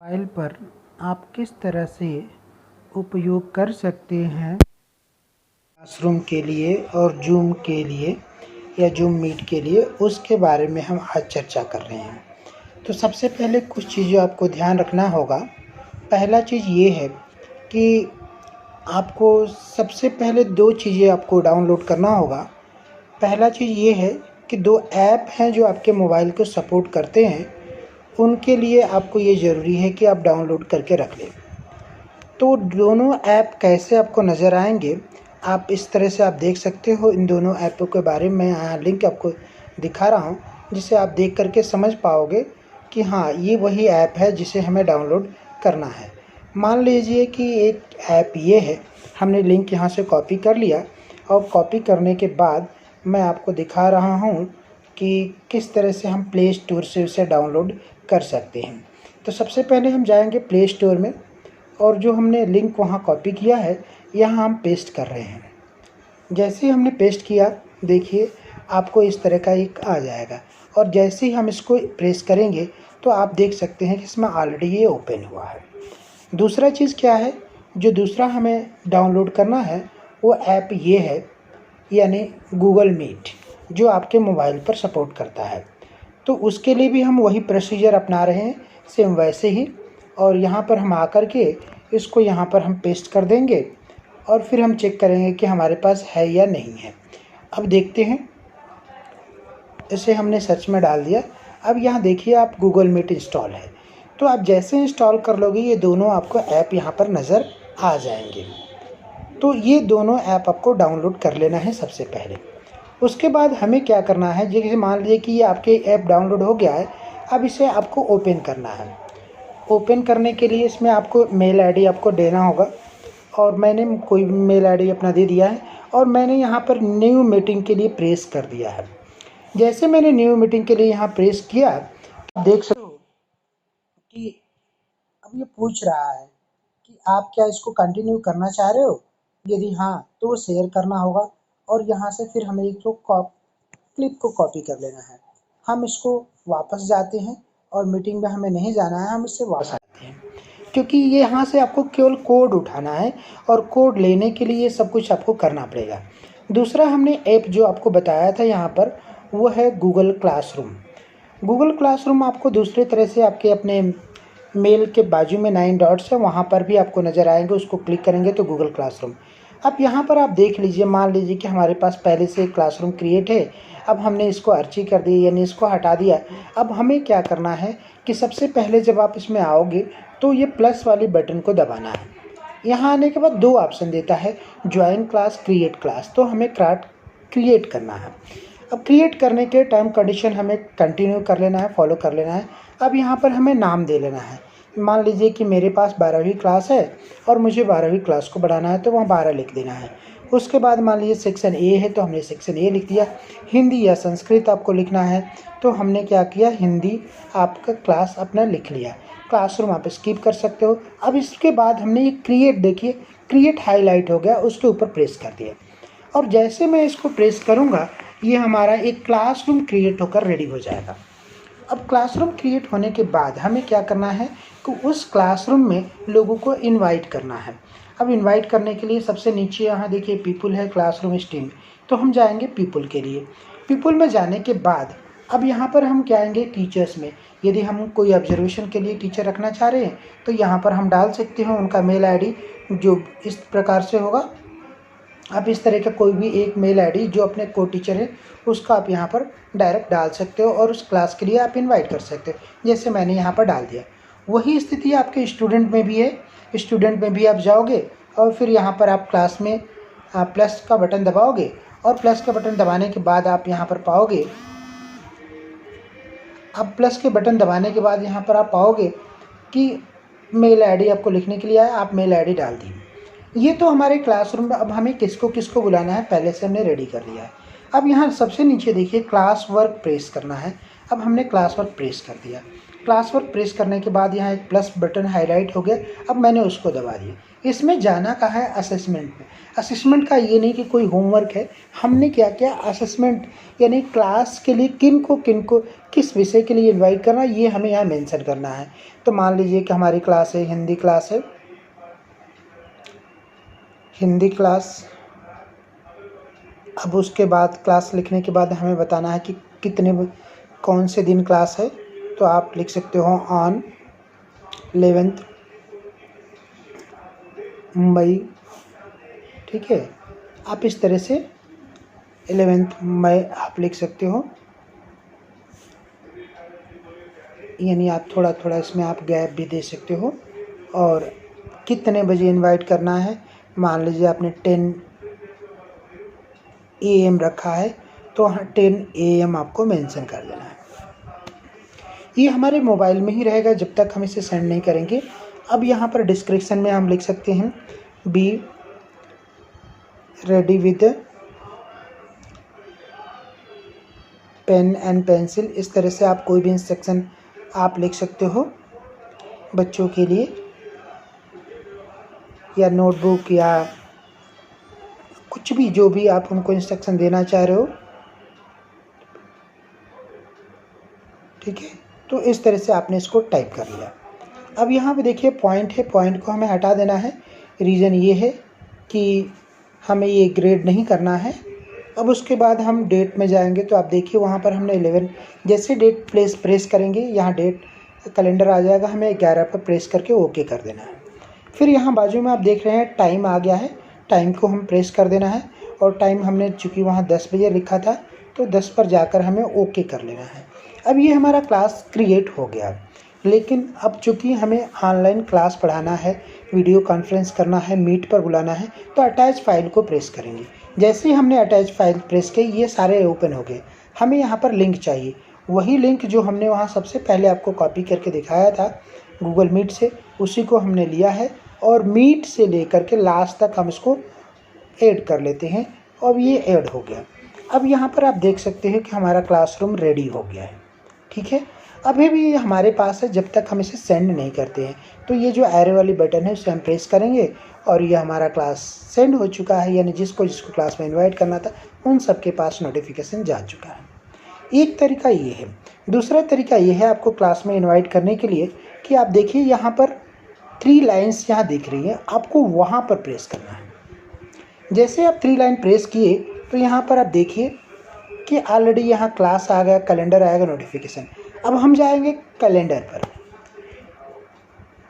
Mobile पर आप किस तरह से उपयोग कर सकते हैं क्लासरूम के लिए और जूम के लिए या जूम मीट के लिए, उसके बारे में हम आज चर्चा कर रहे हैं। तो सबसे पहले कुछ चीज़ें आपको ध्यान रखना होगा। पहला चीज़ ये है कि आपको सबसे पहले 2 चीज़ें आपको डाउनलोड करना होगा। पहला चीज़ ये है कि 2 ऐप हैं जो आपके मोबाइल को सपोर्ट करते हैं, उनके लिए आपको ये ज़रूरी है कि आप डाउनलोड करके रख लें। तो दोनों ऐप कैसे आपको नज़र आएंगे, आप इस तरह से आप देख सकते हो। इन दोनों ऐपों के बारे में यहाँ लिंक आपको दिखा रहा हूँ, जिसे आप देख करके समझ पाओगे कि हाँ, ये वही ऐप है जिसे हमें डाउनलोड करना है। मान लीजिए कि एक ऐप ये है, हमने लिंक यहाँ से कॉपी कर लिया और कॉपी करने के बाद मैं आपको दिखा रहा हूँ कि किस तरह से हम प्ले स्टोर से उसे डाउनलोड कर सकते हैं। तो सबसे पहले हम जाएंगे प्ले स्टोर में और जो हमने लिंक वहाँ कॉपी किया है यहाँ हम पेस्ट कर रहे हैं। जैसे ही हमने पेस्ट किया, देखिए आपको इस तरह का एक आ जाएगा और जैसे ही हम इसको प्रेस करेंगे तो आप देख सकते हैं कि इसमें ऑलरेडी ये ओपन हुआ है। दूसरा चीज़ क्या है, जो दूसरा हमें डाउनलोड करना है वो ऐप ये है, यानी गूगल मीट, जो आपके मोबाइल पर सपोर्ट करता है। तो उसके लिए भी हम वही प्रोसीजर अपना रहे हैं, सेम वैसे ही। और यहाँ पर हम आकर के इसको यहाँ पर हम पेस्ट कर देंगे और फिर हम चेक करेंगे कि हमारे पास है या नहीं है। अब देखते हैं, इसे हमने सर्च में डाल दिया। अब यहाँ देखिए आप गूगल मीट इंस्टॉल है, तो आप जैसे इंस्टॉल कर लोगे ये दोनों आपको ऐप यहाँ पर नज़र आ जाएंगे। तो ये दोनों ऐप आपको डाउनलोड कर लेना है सबसे पहले। उसके बाद हमें क्या करना है, जैसे मान लीजिए कि ये आपके ऐप डाउनलोड हो गया है, अब इसे आपको ओपन करना है। ओपन करने के लिए इसमें आपको मेल आईडी आपको देना होगा और मैंने कोई मेल आईडी अपना दे दिया है और मैंने यहाँ पर न्यू मीटिंग के लिए प्रेस कर दिया है। जैसे मैंने न्यू मीटिंग के लिए यहाँ प्रेस किया, आप देख सकते हो कि अब ये पूछ रहा है कि आप क्या इसको कंटिन्यू करना चाह रहे हो। यदि हाँ, तो शेयर करना होगा और यहाँ से फिर हमें एक तो क्लिप को कॉपी कर लेना है। हम इसको वापस जाते हैं और मीटिंग में हमें नहीं जाना है, हम इससे वापस आते हैं, क्योंकि ये यहाँ से आपको केवल कोड उठाना है और कोड लेने के लिए सब कुछ आपको करना पड़ेगा। दूसरा हमने ऐप जो आपको बताया था यहाँ पर, वो है गूगल क्लासरूम। गूगल क्लासरूम आपको दूसरे तरह से आपके अपने मेल के बाजू में 9 डॉट्स है, वहाँ पर भी आपको नज़र आएंगे, उसको क्लिक करेंगे तो गूगल क्लासरूम। अब यहाँ पर आप देख लीजिए, मान लीजिए कि हमारे पास पहले से क्लासरूम क्रिएट है। अब हमने इसको अर्ची कर दी, यानी इसको हटा दिया। अब हमें क्या करना है कि सबसे पहले जब आप इसमें आओगे तो ये प्लस वाली बटन को दबाना है। यहाँ आने के बाद 2 ऑप्शन देता है, ज्वाइन क्लास, क्रिएट क्लास। तो हमें क्रिएट करना है। अब क्रिएट करने के टर्म कंडीशन हमें कंटिन्यू कर लेना है, फॉलो कर लेना है। अब यहाँ पर हमें नाम दे लेना है। मान लीजिए कि मेरे पास 12वीं क्लास है और मुझे 12वीं क्लास को बढ़ाना है, तो वहाँ 12 लिख देना है। उसके बाद मान लीजिए सेक्शन ए है, तो हमने सेक्शन ए लिख दिया। हिंदी या संस्कृत आपको लिखना है, तो हमने क्या किया, हिंदी आपका क्लास अपना लिख लिया। क्लासरूम आप स्किप कर सकते हो। अब इसके बाद हमने ये क्रिएट, देखिए क्रिएट हाईलाइट हो गया, उसके ऊपर प्रेस कर दिया और जैसे मैं इसको प्रेस करूँगा ये हमारा एक क्लासरूम क्रिएट होकर रेडी हो जाएगा। अब क्लासरूम क्रिएट होने के बाद हमें क्या करना है कि उस क्लासरूम में लोगों को इनवाइट करना है। अब इनवाइट करने के लिए सबसे नीचे यहाँ देखिए पीपल है, क्लासरूम स्ट्रीम, तो हम जाएंगे पीपल के लिए। पीपल में जाने के बाद अब यहाँ पर हम क्या आएंगे, टीचर्स में। यदि हम कोई ऑब्जर्वेशन के लिए टीचर रखना चाह रहे हैं तो यहाँ पर हम डाल सकते हैं उनका मेल आईडी, जो इस प्रकार से होगा। आप इस तरह का कोई भी एक मेल आईडी जो अपने को टीचर है उसका आप यहाँ पर डायरेक्ट डाल सकते हो और उस क्लास के लिए आप इनवाइट कर सकते हो, जैसे मैंने यहाँ पर डाल दिया। वही स्थिति आपके स्टूडेंट में भी है। स्टूडेंट में भी आप जाओगे और फिर यहाँ पर आप क्लास में प्लस का बटन दबाओगे और प्लस का बटन दबाने के बाद आप यहाँ पर पाओगे, अब प्लस के बटन दबाने के बाद यहाँ पर आप पाओगे कि मेल आईडी आपको लिखने के लिए आया, आप मेल आईडी डाल दी। ये तो हमारे क्लासरूम में अब हमें किसको किसको बुलाना है पहले से हमने रेडी कर लिया है। अब यहाँ सबसे नीचे देखिए क्लास वर्क प्रेस करना है। अब हमने क्लास वर्क प्रेस कर दिया। वर्क प्रेस करने के बाद यहाँ एक प्लस बटन हाईलाइट हो गया। अब मैंने उसको दबा दिया। इसमें जाना कहाँ है? असेसमेंट में। असेसमेंट का ये नहीं कि कोई होमवर्क है, हमने क्या किया, असेसमेंट यानी क्लास के लिए किन को किस विषय के लिए इनवाइट करना, ये हमें यहाँ मेंशन करना है। तो मान लीजिए कि हमारी क्लास है, हिंदी क्लास है, हिंदी क्लास। अब उसके बाद क्लास लिखने के बाद हमें बताना है कि कौन से दिन क्लास है। तो आप लिख सकते हो ऑन 11 मई। ठीक है, आप इस तरह से 11 मई आप लिख सकते हो, यानी आप थोड़ा थोड़ा इसमें आप गैप भी दे सकते हो। और कितने बजे इनवाइट करना है, मान लीजिए आपने 10 AM रखा है, तो 10 AM आपको मेंशन कर देना है। ये हमारे मोबाइल में ही रहेगा जब तक हम इसे सेंड नहीं करेंगे। अब यहाँ पर डिस्क्रिप्शन में हम लिख सकते हैं be ready with pen and pencil. इस तरह से आप कोई भी इंस्ट्रक्शन आप लिख सकते हो बच्चों के लिए, या नोटबुक या कुछ भी, जो भी आप उनको इंस्ट्रक्शन देना चाह रहे हो। ठीक है, तो इस तरह से आपने इसको टाइप कर लिया। अब यहाँ पे देखिए पॉइंट है, पॉइंट को हमें हटा देना है। रीज़न ये है कि हमें ये ग्रेड नहीं करना है। अब उसके बाद हम डेट में जाएंगे, तो आप देखिए वहाँ पर हमने 11 जैसे डेट प्रेस करेंगे, यहाँ डेट कैलेंडर आ जाएगा, हमें 11 पर प्रेस करके ओके कर देना है। फिर यहाँ बाजू में आप देख रहे हैं टाइम आ गया है, टाइम को हम प्रेस कर देना है। और टाइम हमने चूँकि वहाँ 10 बजे लिखा था, तो 10 पर जाकर हमें ओके कर लेना है। अब ये हमारा क्लास क्रिएट हो गया। लेकिन अब चूँकि हमें ऑनलाइन क्लास पढ़ाना है, वीडियो कॉन्फ्रेंस करना है, मीट पर बुलाना है, तो अटैच फाइल को प्रेस करेंगे। जैसे ही हमने अटैच फाइल प्रेस की, ये सारे ओपन हो गए। हमें यहाँ पर लिंक चाहिए, वही लिंक जो हमने वहाँ सबसे पहले आपको कॉपी करके दिखाया था गूगल मीट से, उसी को हमने लिया है और मीट से लेकर के लास्ट तक हम इसको ऐड कर लेते हैं। अब ये ऐड हो गया। अब यहाँ पर आप देख सकते हैं कि हमारा क्लासरूम रेडी हो गया है। ठीक है, अभी भी हमारे पास है जब तक हम इसे सेंड नहीं करते हैं। तो ये जो एरो वाली बटन है उसे हम प्रेस करेंगे और ये हमारा क्लास सेंड हो चुका है, यानी जिसको क्लास में इनवाइट करना था उन सबके पास नोटिफिकेशन जा चुका है। एक तरीका ये है। दूसरा तरीका ये है आपको क्लास में इनवाइट करने के लिए कि आप देखिए यहाँ पर 3 लाइन्स यहाँ दिख रही है, आपको वहाँ पर प्रेस करना है। जैसे आप 3 लाइन प्रेस किए तो यहाँ पर आप देखिए कि ऑलरेडी यहाँ क्लास आ गया, कैलेंडर आएगा, नोटिफिकेशन। अब हम जाएंगे कैलेंडर पर।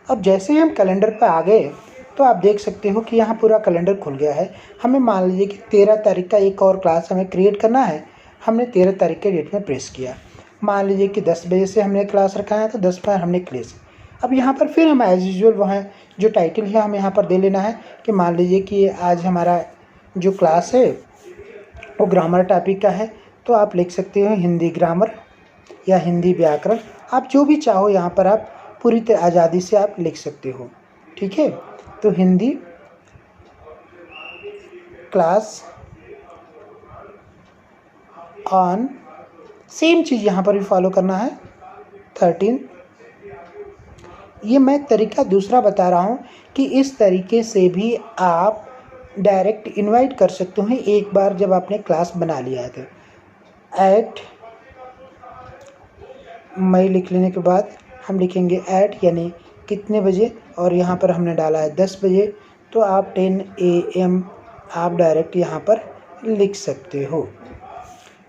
अब जैसे ही हम कैलेंडर पर आ गए तो आप देख सकते हो कि यहाँ पूरा कैलेंडर खुल गया है। हमें मान लीजिए कि 13 तारीख का एक और क्लास हमें क्रिएट करना है। हमने 13 तारीख के डेट में प्रेस किया। मान लीजिए कि 10 बजे से हमने क्लास रखा है, तो 10 पर हमने क्लास। अब यहाँ पर फिर हम एज यूजुअल वहाँ जो टाइटल है हमें यहाँ पर दे लेना है कि मान लीजिए कि आज हमारा जो क्लास है वो ग्रामर टॉपिक का है, तो आप लिख सकते हो हिंदी ग्रामर या हिंदी व्याकरण। आप जो भी चाहो यहाँ पर आप पूरी आज़ादी से आप लिख सकते हो। ठीक है, तो हिंदी क्लास ऑन, सेम चीज़ यहाँ पर भी फॉलो करना है 13। ये मैं तरीका दूसरा बता रहा हूँ कि इस तरीके से भी आप डायरेक्ट इनवाइट कर सकते हैं। एक बार जब आपने क्लास बना लिया है तो 8 मई लिख लेने के बाद हम लिखेंगे 8 यानी कितने बजे, और यहाँ पर हमने डाला है 10 बजे, तो आप 10 AM आप डायरेक्ट यहाँ पर लिख सकते हो।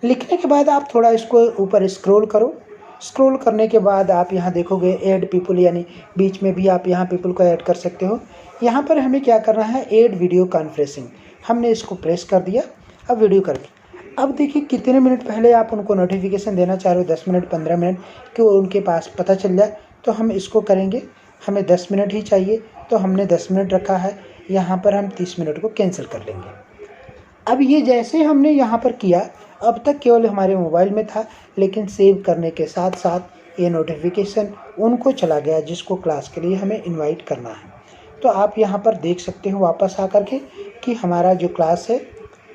लिखने के बाद आप थोड़ा इसको ऊपर स्क्रॉल करो। स्क्रॉल करने के बाद आप यहाँ देखोगे ऐड पीपल, यानी बीच में भी आप यहाँ पीपल को ऐड कर सकते हो। यहाँ पर हमें क्या करना है, ऐड वीडियो कॉन्फ्रेंसिंग, हमने इसको प्रेस कर दिया। अब वीडियो करके अब देखिए कितने मिनट पहले आप उनको नोटिफिकेशन देना चाह रहे हो, 10 मिनट 15 मिनट, कि उनके पास पता चल जाए। तो हम इसको करेंगे, हमें 10 मिनट ही चाहिए, तो हमने 10 मिनट रखा है। यहाँ पर हम 30 मिनट को कैंसिल कर लेंगे। अब ये जैसे हमने यहाँ पर किया, अब तक केवल हमारे मोबाइल में था, लेकिन सेव करने के साथ साथ ये नोटिफिकेशन उनको चला गया जिसको क्लास के लिए हमें इनवाइट करना है। तो आप यहाँ पर देख सकते हो वापस आकर के कि हमारा जो क्लास है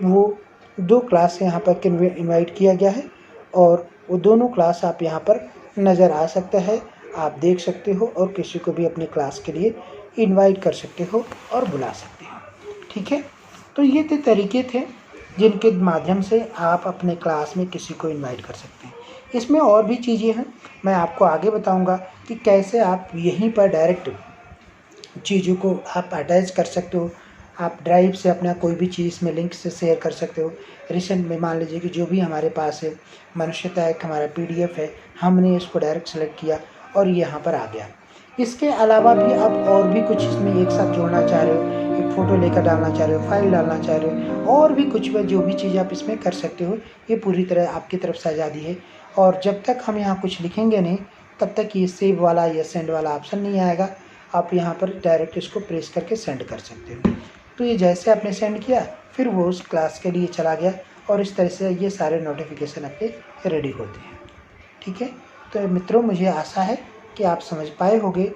वो 2 क्लास यहाँ पर इनवाइट किया गया है, और वो दोनों क्लास आप यहाँ पर नज़र आ सकता है। आप देख सकते हो और किसी को भी अपने क्लास के लिए इनवाइट कर सकते हो और बुला सकते हो। ठीक है, तो ये तरीके थे जिनके माध्यम से आप अपने क्लास में किसी को इनवाइट कर सकते हैं। इसमें और भी चीज़ें हैं, मैं आपको आगे बताऊंगा कि कैसे आप यहीं पर डायरेक्ट चीज़ों को आप अटैच कर सकते हो। आप ड्राइव से अपना कोई भी चीज़ में लिंक से शेयर कर सकते हो। रिसेंट में मान लीजिए कि जो भी हमारे पास है, मनुष्यता एक हमारा PDF है, हमने इसको डायरेक्ट सेलेक्ट किया और ये यहाँ पर आ गया। इसके अलावा भी आप और भी कुछ इसमें एक साथ जोड़ना चाह रहे हो, एक फ़ोटो लेकर डालना चाह रहे हो, फाइल डालना चाह रहे हो, और भी कुछ जो भी चीज़ आप इसमें कर सकते हो, ये पूरी तरह आपकी तरफ से आज़ादी है। और जब तक हम यहाँ कुछ लिखेंगे नहीं, तब तक ये सेव वाला या सेंड वाला ऑप्शन नहीं आएगा। आप यहाँ पर डायरेक्ट इसको प्रेस करके सेंड कर सकते हो। तो ये जैसे आपने सेंड किया, फिर वो उस क्लास के लिए चला गया और इस तरह से ये सारे नोटिफिकेशन आपके रेडी होते हैं। ठीक है, तो मित्रों, मुझे आशा है कि आप समझ पाए होंगे